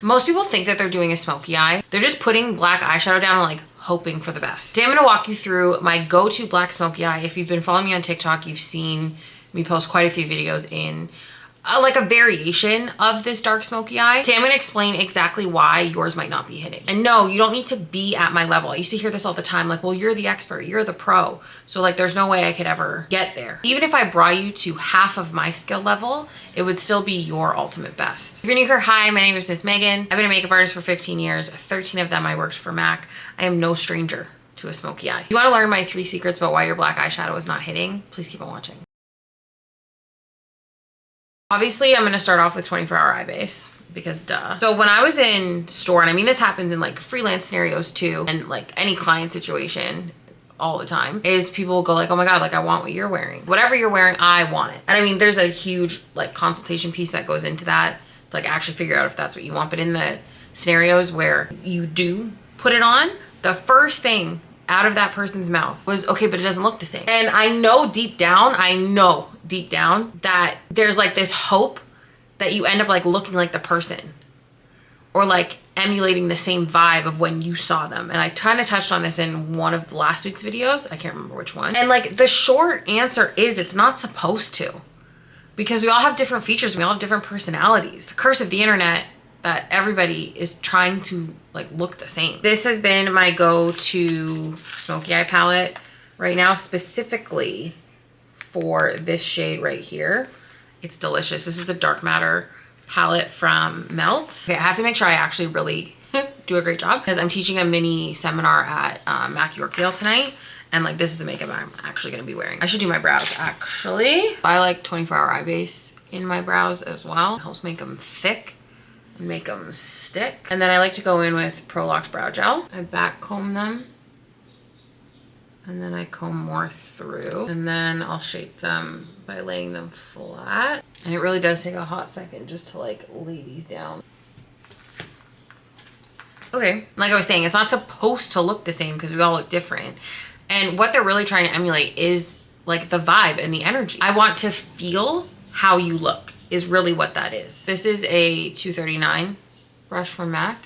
Most people think that they're doing a smoky eye. They're just putting black eyeshadow down and like hoping for the best. Today I'm gonna walk you through my go-to black smoky eye. If you've been following me on TikTok, you've seen me post quite a few videos in like a variation of this dark smoky eye. Today I'm gonna explain exactly why yours might not be hitting. And no, you don't need to be at my level. I used to hear this all the time, like, well, you're the expert, you're the pro. So like, there's no way I could ever get there. Even if I brought you to half of my skill level, it would still be your ultimate best. If you're new here, hi, my name is Miss Megan. I've been a makeup artist for 15 years. 13 of them I worked for MAC. I am no stranger to a smoky eye. If you wanna learn my 3 secrets about why your black eyeshadow is not hitting, please keep on watching. Obviously, I'm gonna start off with 24-hour eye base because duh. So when I was in store, and I mean this happens in like freelance scenarios too, and like any client situation all the time, is people will go like, oh my God, like I want what you're wearing. Whatever you're wearing, I want it. And I mean, there's a huge like consultation piece that goes into that to like actually figure out if that's what you want. But in the scenarios where you do put it on, the first thing out of that person's mouth was, okay, but it doesn't look the same. And I know deep down that there's like this hope that you end up like looking like the person or like emulating the same vibe of when you saw them. And I kind of touched on this in one of last week's videos. I can't remember which one. And like the short answer is it's not supposed to, because we all have different features. We all have different personalities. The curse of the internet that everybody is trying to like look the same. This has been my go-to smoky eye palette right now, specifically for this shade right here. It's delicious. This is the Dark Matter palette from Melt. Okay, I have to make sure I actually really do a great job because I'm teaching a mini seminar at MAC Yorkdale tonight. And like, this is the makeup I'm actually gonna be wearing. I should do my brows actually. I like 24-hour eye base in my brows as well. It helps make them thick and make them stick. And then I like to go in with Pro Locked Brow Gel. I back comb them and then I comb more through, and then I'll shape them by laying them flat. And it really does take a hot second just to like lay these down. Okay, like I was saying, it's not supposed to look the same because we all look different. And what they're really trying to emulate is like the vibe and the energy. I want to feel how you look is really what that is. This is a 239 brush from MAC.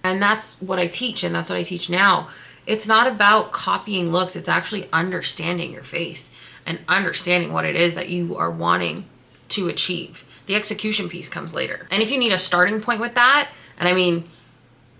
And that's what I teach, and that's what I teach now. It's not about copying looks. It's actually understanding your face and understanding what it is that you are wanting to achieve. The execution piece comes later. And if you need a starting point with that, and I mean,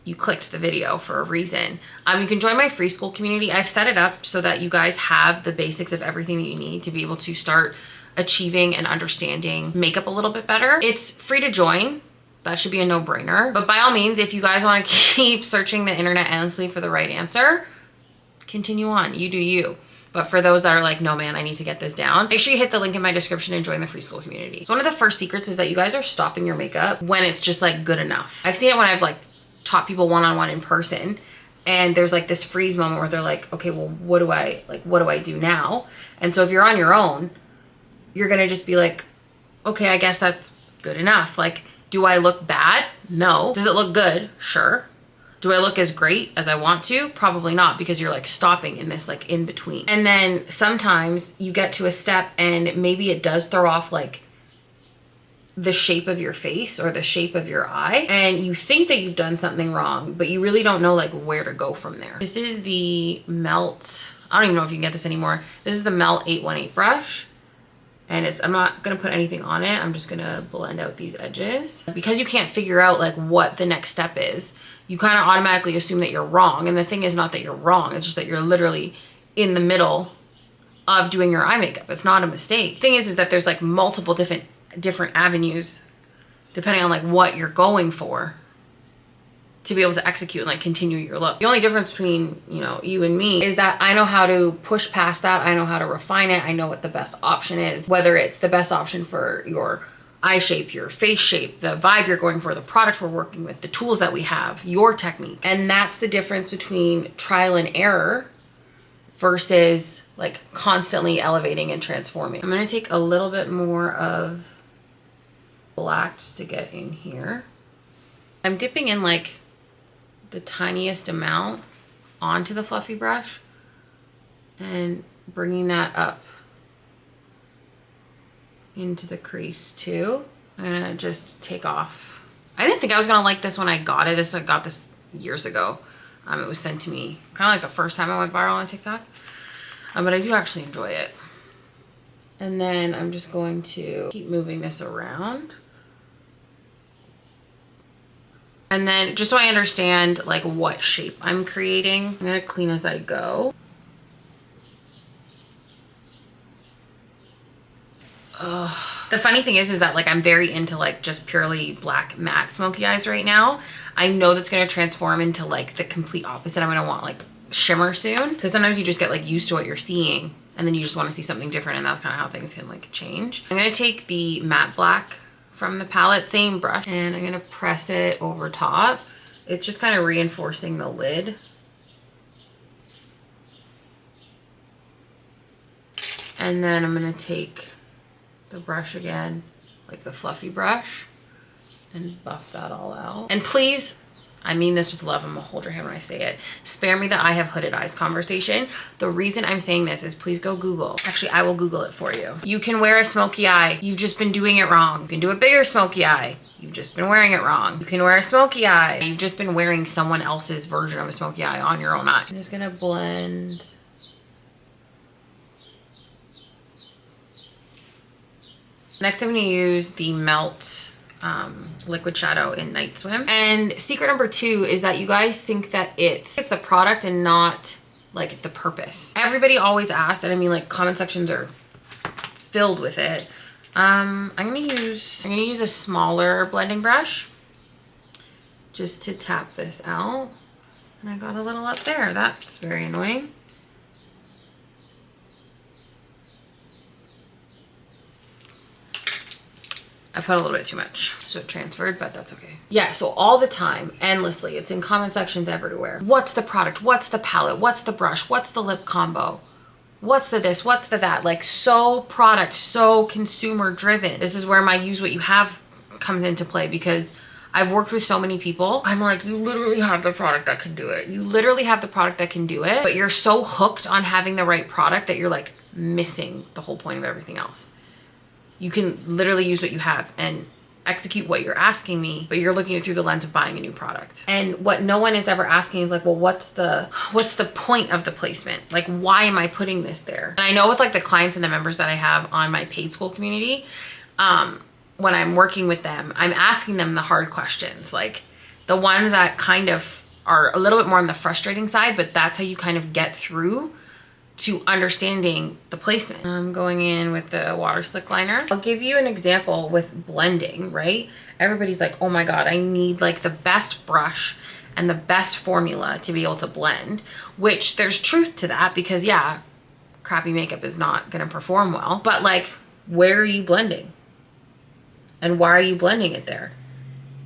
you clicked the video for a reason, you can join my free Skool community. I've set it up so that you guys have the basics of everything that you need to be able to start achieving and understanding makeup a little bit better. It's free to join. That should be a no-brainer. But by all means, if you guys want to keep searching the internet endlessly for the right answer, continue on, you do you. But for those that are like, no man, I need to get this down, make sure you hit the link in my description and join the free Skool community. So one of the first secrets is that you guys are stopping your makeup when it's just like good enough. I've seen it when I've like taught people one-on-one in person, and there's like this freeze moment where they're like, okay, well, what do I do now? And so if you're on your own, you're gonna just be like, okay, I guess that's good enough. Like, do I look bad? No. Does it look good? Sure. Do I look as great as I want to? Probably not, because you're like stopping in this like in between. And then sometimes you get to a step and maybe it does throw off like the shape of your face or the shape of your eye, and you think that you've done something wrong, but you really don't know like where to go from there. This is the Melt, I don't even know if you can get this anymore. This is the Melt 818 brush. And I'm not gonna put anything on it. I'm just gonna blend out these edges. Because you can't figure out like what the next step is, you kind of automatically assume that you're wrong. And the thing is not that you're wrong, it's just that you're literally in the middle of doing your eye makeup. It's not a mistake. The thing is that there's like multiple different avenues depending on like what you're going for to be able to execute and like continue your look. The only difference between, you know, you and me is that I know how to push past that. I know how to refine it. I know what the best option is, whether it's the best option for your eye shape, your face shape, the vibe you're going for, the products we're working with, the tools that we have, your technique. And that's the difference between trial and error versus like constantly elevating and transforming. I'm gonna take a little bit more of black just to get in here. I'm dipping in like the tiniest amount onto the fluffy brush and bringing that up into the crease too. I'm gonna just take off I didn't think I was gonna like this when I got it. I got this years ago. It was sent to me kind of like the first time I went viral on TikTok. But I do actually enjoy it. And then I'm just going to keep moving this around. And then just so I understand like what shape I'm creating, I'm gonna clean as I go. The funny thing is that like I'm very into like just purely black matte smoky eyes right now. I know that's gonna transform into like the complete opposite. I'm gonna want like shimmer soon, because sometimes you just get like used to what you're seeing and then you just want to see something different, and that's kind of how things can like change. I'm gonna take the matte black from the palette, same brush, and I'm gonna press it over top. It's just kind of reinforcing the lid. And then I'm gonna take the brush again, like the fluffy brush, and buff that all out. And please, I mean this with love, I'm gonna hold your hand when I say it, spare me the I have hooded eyes conversation. The reason I'm saying this is please go Google. Actually, I will Google it for you. You can wear a smoky eye. You've just been doing it wrong. You can do a bigger smoky eye. You've just been wearing it wrong. You can wear a smoky eye. You've just been wearing someone else's version of a smoky eye on your own eye. I'm just gonna blend. Next, I'm gonna use the Melt liquid shadow in Night Swim. And secret number 2 is that you guys think that it's the product and not like the purpose. Everybody always asks, and I mean like comment sections are filled with it. I'm gonna use a smaller blending brush just to tap this out. And I got a little up there. That's very annoying. I put a little bit too much, so it transferred, but that's okay. Yeah, so all the time, endlessly, it's in comment sections everywhere. What's the product? What's the palette? What's the brush? What's the lip combo? What's the this? What's the that? Like so product, so consumer driven. This is where my use what you have comes into play, because I've worked with so many people. I'm like, you literally have the product that can do it. You literally have the product that can do it, but you're so hooked on having the right product that you're like missing the whole point of everything else. You can literally use what you have and execute what you're asking me, but you're looking at it through the lens of buying a new product. And what no one is ever asking is like, well, what's the point of the placement? Like, why am I putting this there? And I know with like the clients and the members that I have on my paid school community, when I'm working with them, I'm asking them the hard questions, like the ones that kind of are a little bit more on the frustrating side, but that's how you kind of get through to understanding the placement. I'm going in with the water slick liner. I'll give you an example with blending, right? Everybody's like, oh my God, I need like the best brush and the best formula to be able to blend, which there's truth to that, because yeah, crappy makeup is not gonna perform well, but like, where are you blending? And why are you blending it there?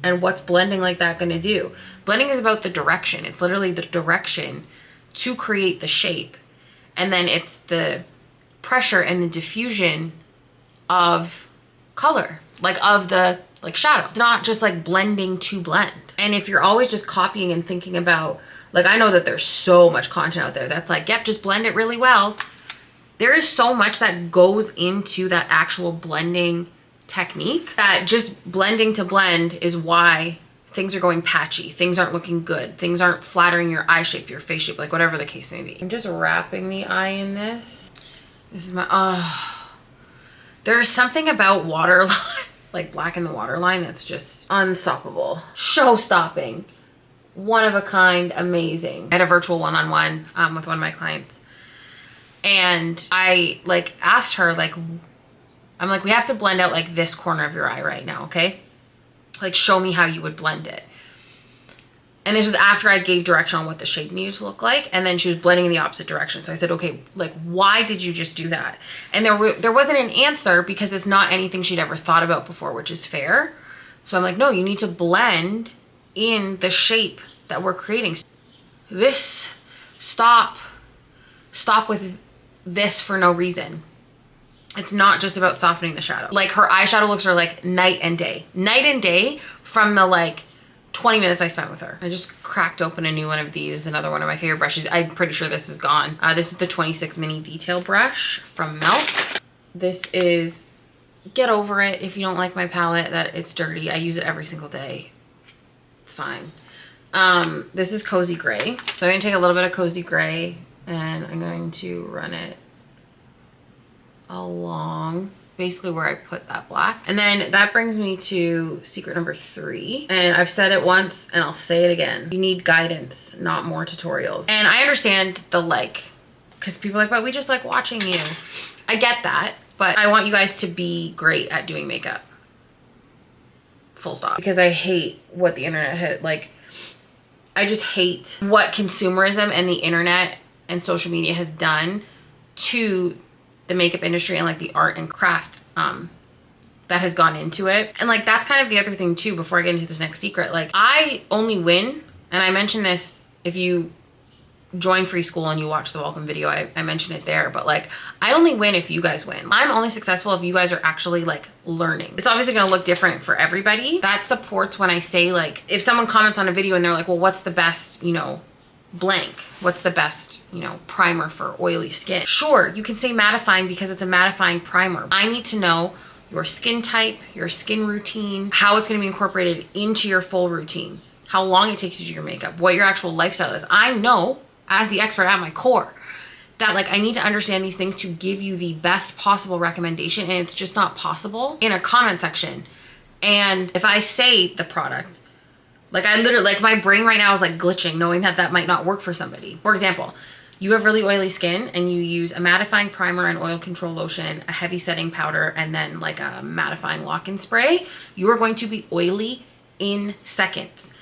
And what's blending like that gonna do? Blending is about the direction. It's literally the direction to create the shape. And then it's the pressure and the diffusion of color, like of the like shadow. It's not just like blending to blend. And if you're always just copying and thinking about, like, I know that there's so much content out there that's like, yep, just blend it really well. There is so much that goes into that actual blending technique, that just blending to blend is why things are going patchy, things aren't looking good, things aren't flattering your eye shape, your face shape, like whatever the case may be. I'm just wrapping the eye in this. This is my, there's something about waterline, like black in the waterline, that's just unstoppable. Show-stopping. One of a kind, amazing. I had a virtual one-on-one with one of my clients. And I like asked her, like, I'm like, we have to blend out like this corner of your eye right now, okay? Like, show me how you would blend it. And this was after I gave direction on what the shape needed to look like. And then she was blending in the opposite direction. So I said, okay, like, why did you just do that? And there wasn't an answer, because it's not anything she'd ever thought about before, which is fair. So I'm like, no, you need to blend in the shape that we're creating. This, stop with this for no reason. It's not just about softening the shadow. Like, her eyeshadow looks are like night and day from the like 20 minutes I spent with her. I just cracked open a new one of these, another one of my favorite brushes. I'm pretty sure this is gone. This is the 26 mini detail brush from Melt. This is, get over it if you don't like my palette, that it's dirty. I use it every single day. It's fine. This is Cozy Gray. So I'm gonna take a little bit of Cozy Gray and I'm going to run it along basically where I put that black. And then that brings me to secret number 3. And I've said it once and I'll say it again. You need guidance, not more tutorials. And I understand the like, because people are like, but we just like watching you. I get that, but I want you guys to be great at doing makeup. Full stop. Because I hate what the internet had, like, I just hate what consumerism and the internet and social media has done to the makeup industry and like the art and craft that has gone into it. And like that's kind of the other thing too, before I get into this next secret, like I only win, and I mentioned this if you join free school and you watch the welcome video, I mentioned it there, but like I only win if you guys win. I'm only successful if you guys are actually like learning. It's obviously gonna look different for everybody. That supports when I say like, if someone comments on a video and they're like, well, what's the best, you know, blank, what's the best, you know, primer for oily skin? Sure, you can say mattifying because it's a mattifying primer. I need to know your skin type, your skin routine, how it's going to be incorporated into your full routine, how long it takes you to do your makeup, what your actual lifestyle is. I know as the expert at my core that like I need to understand these things to give you the best possible recommendation, and it's just not possible in a comment section. And if I say the product, like I literally, like my brain right now is like glitching knowing that that might not work for somebody. For example, you have really oily skin and you use a mattifying primer and oil control lotion, a heavy setting powder, and then like a mattifying lock-in spray. You are going to be oily in seconds.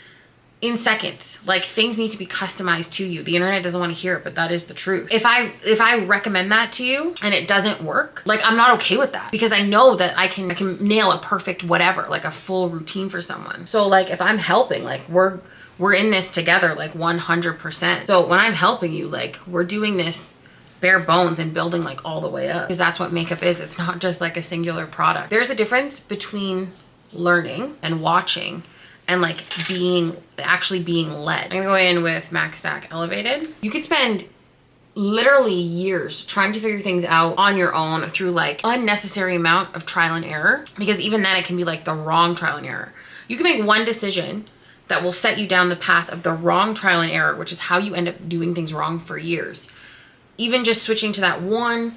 In seconds. Like things need to be customized to you. The internet doesn't want to hear it, but that is the truth. If I recommend that to you and it doesn't work, like I'm not okay with that, because I know that I can nail a perfect whatever, like a full routine for someone. So like if I'm helping, like we're in this together, like 100%. So when I'm helping you, like we're doing this bare bones and building like all the way up, because that's what makeup is. It's not just like a singular product. There's a difference between learning and watching and like actually being led. I'm gonna go in with MAC Stack Elevated. You could spend literally years trying to figure things out on your own through like unnecessary amount of trial and error, because even then it can be like the wrong trial and error. You can make one decision that will set you down the path of the wrong trial and error, which is how you end up doing things wrong for years. Even just switching to that one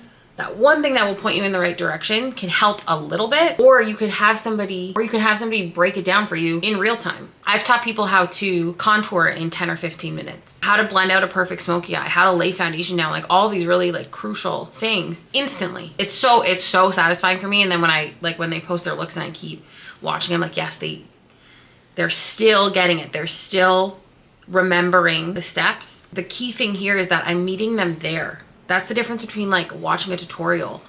thing that will point you in the right direction can help a little bit, or you could have somebody break it down for you in real time. I've taught people how to contour in 10 or 15 minutes, how to blend out a perfect smoky eye, how to lay foundation down, like all these really like crucial things instantly. It's so satisfying for me. And then when they post their looks and I keep watching, I'm like, yes, they're still getting it. They're still remembering the steps. The key thing here is that I'm meeting them there. That's the difference between like watching a tutorial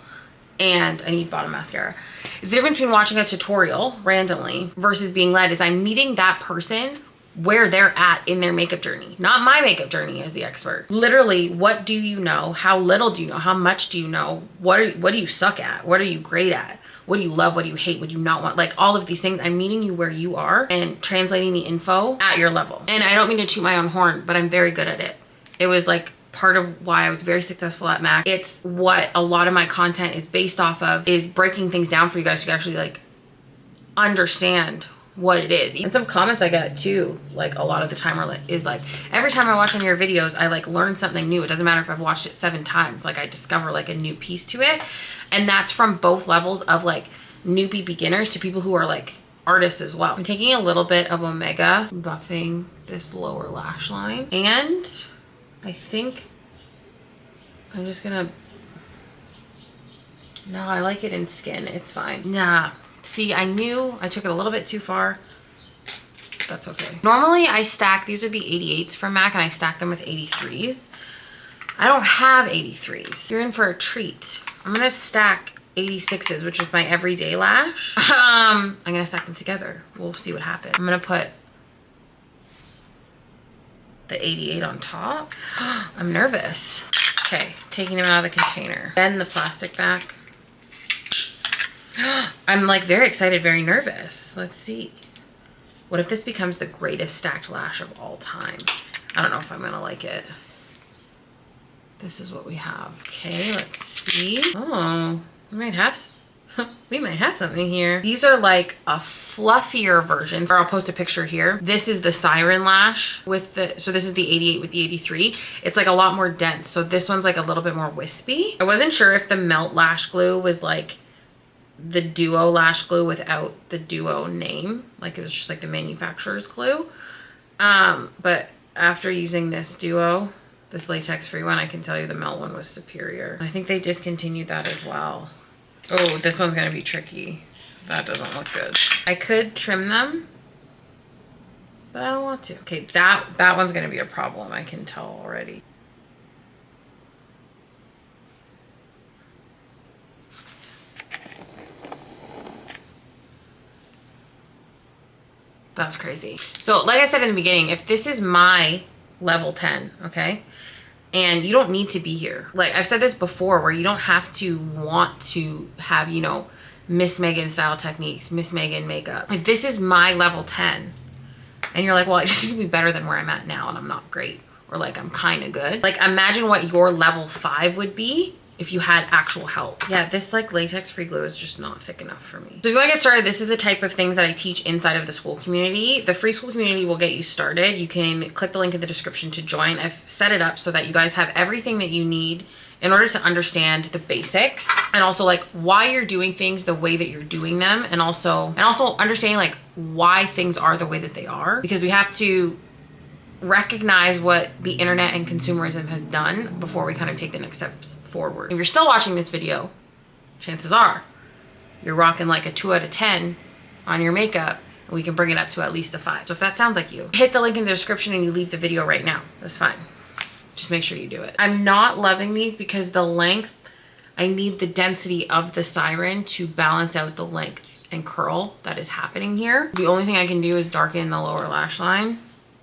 and I need bottom mascara. It's the difference between watching a tutorial randomly versus being led, is I'm meeting that person where they're at in their makeup journey, not my makeup journey as the expert. Literally, what do you know? How little do you know? How much do you know? What do you suck at? What are you great at? What do you love? What do you hate? What do you not want? Like all of these things, I'm meeting you where you are and translating the info at your level. And I don't mean to toot my own horn, but I'm very good at it. It was like part of why I was very successful at MAC. It's what a lot of my content is based off of, is breaking things down for you guys to actually like understand what it is. And some comments I get too, like a lot of the time is like, every time I watch one of your videos, I like learn something new. It doesn't matter if I've watched it 7 times, like I discover like a new piece to it. And that's from both levels of like newbie beginners to people who are like artists as well. I'm taking a little bit of Omega, buffing this lower lash line, and I think I'm just gonna, no, I like it in skin, it's fine. Nah, see, I knew I took it a little bit too far. That's okay. Normally I stack, these are the 88s from MAC, and I stack them with 83s. I don't have 83s. You're in for a treat. I'm gonna stack 86s, which is my everyday lash. I'm gonna stack them together. We'll see what happens. I'm gonna put the 88 on top. I'm nervous. Okay, taking them out of the container. Bend the plastic back. I'm like very excited, very nervous. Let's see. What if this becomes the greatest stacked lash of all time? I don't know if I'm gonna like it. This is what we have. Okay, let's see. Oh, we might have we might have something here. These are like a fluffier version, or I'll post a picture here. This is the Siren Lash with the, so this is the 88 with the 83. It's like a lot more dense. So this one's like a little bit more wispy. I wasn't sure if the Melt Lash Glue was like the Duo Lash Glue without the Duo name. Like it was just like the manufacturer's glue. But after using this Duo, this latex free one, I can tell you the Melt one was superior. I think they discontinued that as well. Oh, this one's gonna be tricky. That doesn't look good. I could trim them, but I don't want to. Okay, that one's gonna be a problem, I can tell already. That's crazy. So like I said in the beginning, if this is my level 10, okay? And you don't need to be here. Like I've said this before, where you don't have to want to have, you know, Miss Megan style techniques, Miss Megan makeup. If this is my level 10 and you're like, well, I just need to be better than where I'm at now and I'm not great, or like I'm kind of good. Like imagine what your level 5 would be if you had actual help. Yeah, this like latex free glue is just not thick enough for me. So if you wanna get started, this is the type of things that I teach inside of the Skool community. The free Skool community will get you started. You can click the link in the description to join. I've set it up so that you guys have everything that you need in order to understand the basics, and also like why you're doing things the way that you're doing them, and also understanding like why things are the way that they are, because we have to recognize what the internet and consumerism has done before we kind of take the next steps forward. If you're still watching this video, chances are you're rocking like a 2 out of 10 on your makeup, and we can bring it up to at least a 5. So if that sounds like you, hit the link in the description and you leave the video right now. That's fine. Just make sure you do it. I'm not loving these because the length, I need the density of the Siren to balance out the length and curl that is happening here. The only thing I can do is darken the lower lash line,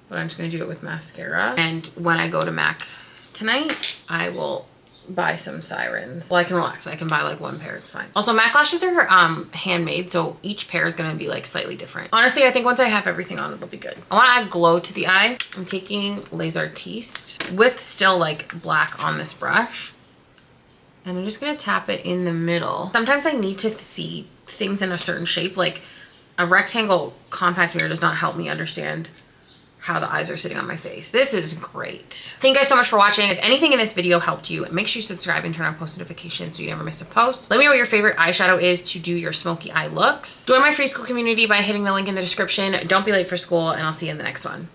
but I'm just gonna do it with mascara. And when I go to MAC tonight, I will buy some Sirens. Well, I can relax. I can buy like one pair, it's fine. Also, MAC lashes are handmade, so each pair is gonna be like slightly different. Honestly, I think once I have everything on, it'll be good. I wanna add glow to the eye. I'm taking Les Artistes with still like black on this brush, and I'm just gonna tap it in the middle. Sometimes I need to see things in a certain shape. Like a rectangle compact mirror does not help me understand how the eyes are sitting on my face. This is great. Thank you guys so much for watching. If anything in this video helped you, make sure you subscribe and turn on post notifications so you never miss a post. Let me know what your favorite eyeshadow is to do your smoky eye looks. Join my free Skool community by hitting the link in the description. Don't be late for school, and I'll see you in the next one.